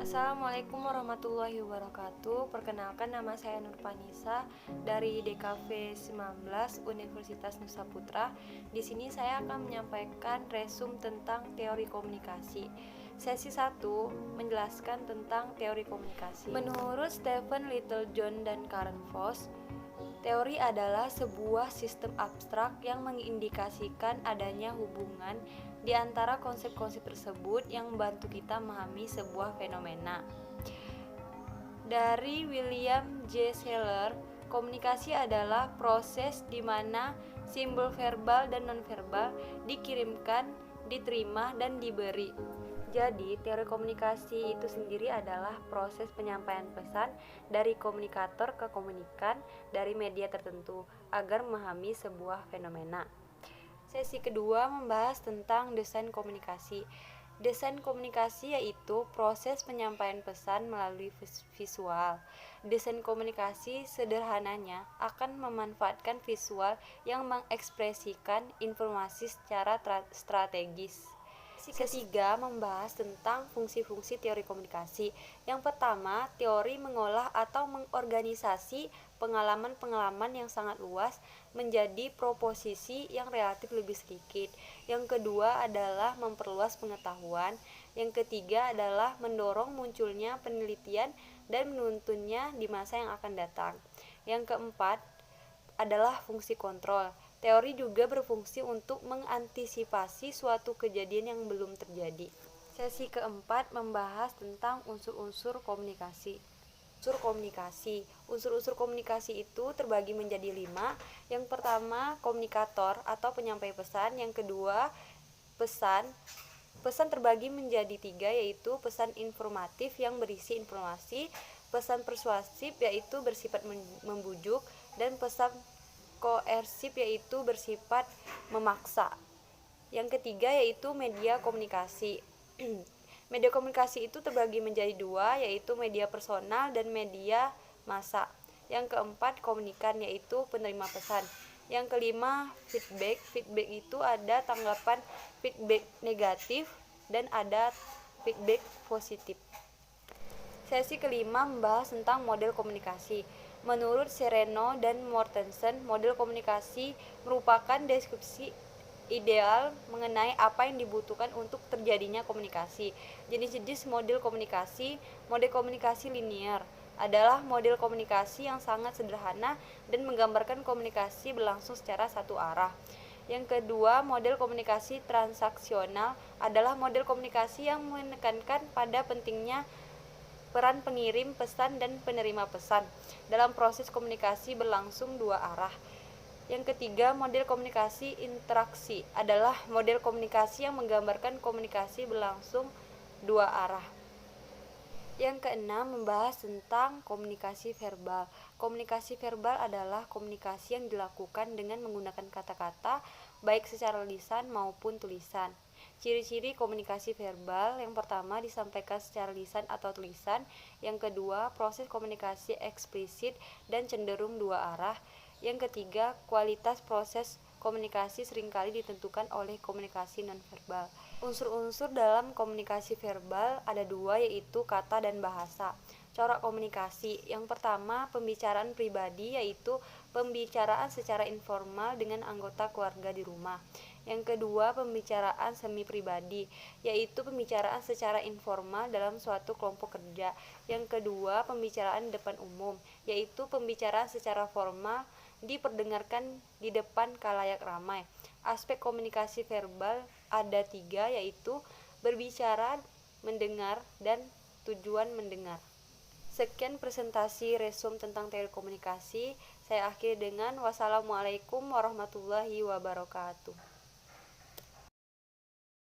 Assalamualaikum warahmatullahi wabarakatuh. Perkenalkan, nama saya Nurpanisa dari DKV 19 Universitas Nusa Putra. Di sini saya akan menyampaikan resum tentang teori komunikasi. Sesi 1 menjelaskan tentang teori komunikasi. Menurut Stephen Littlejohn dan Karen Voss, teori adalah sebuah sistem abstrak yang mengindikasikan adanya hubungan di antara konsep-konsep tersebut yang membantu kita memahami sebuah fenomena. Dari William J. Seller, komunikasi adalah proses di mana simbol verbal dan nonverbal dikirimkan, diterima, dan diberi. Jadi, teori komunikasi itu sendiri adalah proses penyampaian pesan dari komunikator ke komunikan dari media tertentu agar memahami sebuah fenomena. Sesi kedua membahas tentang desain komunikasi. Desain komunikasi yaitu proses penyampaian pesan melalui visual. Desain komunikasi sederhananya akan memanfaatkan visual yang mengekspresikan informasi secara strategis. Sesi ketiga membahas tentang fungsi-fungsi teori komunikasi. Yang pertama, teori mengolah atau mengorganisasi pengalaman-pengalaman yang sangat luas menjadi proposisi yang relatif lebih sedikit. Yang kedua adalah memperluas pengetahuan. Yang ketiga adalah mendorong munculnya penelitian dan menuntunnya di masa yang akan datang. Yang keempat adalah fungsi kontrol. Teori juga berfungsi untuk mengantisipasi suatu kejadian yang belum terjadi. Sesi keempat membahas tentang unsur-unsur komunikasi. Unsur-unsur komunikasi itu terbagi menjadi 5. Yang pertama, komunikator atau penyampai pesan. Yang kedua, pesan. Pesan terbagi menjadi 3, yaitu pesan informatif yang berisi informasi, pesan persuasif yaitu bersifat membujuk, dan pesan koersif yaitu bersifat memaksa. Yang ketiga yaitu media komunikasi. Media komunikasi itu terbagi menjadi 2, yaitu media personal dan media massa. Yang keempat komunikan, yaitu penerima pesan. Yang kelima feedback. Feedback itu ada tanggapan feedback negatif dan ada feedback positif. Sesi kelima membahas tentang model komunikasi. Menurut Sereno dan Mortensen, model komunikasi merupakan deskripsi ideal mengenai apa yang dibutuhkan untuk terjadinya komunikasi. Jenis-jenis model komunikasi linear adalah model komunikasi yang sangat sederhana dan menggambarkan komunikasi berlangsung secara satu arah. Yang kedua, model komunikasi transaksional adalah model komunikasi yang menekankan pada pentingnya peran pengirim pesan dan penerima pesan dalam proses komunikasi berlangsung dua arah. Yang ketiga, model komunikasi interaksi adalah model komunikasi yang menggambarkan komunikasi berlangsung dua arah. Yang keenam, membahas tentang komunikasi verbal. Komunikasi verbal adalah komunikasi yang dilakukan dengan menggunakan kata-kata, baik secara lisan maupun tulisan. Ciri-ciri komunikasi verbal: yang pertama, disampaikan secara lisan atau tulisan. Yang kedua, proses komunikasi eksplisit dan cenderung dua arah. Yang ketiga, kualitas proses komunikasi seringkali ditentukan oleh komunikasi nonverbal. Unsur-unsur dalam komunikasi verbal ada 2, yaitu kata dan bahasa. Corak komunikasi: yang pertama, pembicaraan pribadi, yaitu pembicaraan secara informal dengan anggota keluarga di rumah. Yang kedua, pembicaraan semi pribadi, yaitu pembicaraan secara informal dalam suatu kelompok kerja. Yang kedua, pembicaraan depan umum, yaitu pembicaraan secara formal diperdengarkan di depan khalayak ramai. Aspek komunikasi verbal ada 3, yaitu berbicara, mendengar, dan tujuan mendengar. Sekian presentasi resum tentang teori komunikasi. Saya akhiri dengan wassalamualaikum warahmatullahi wabarakatuh.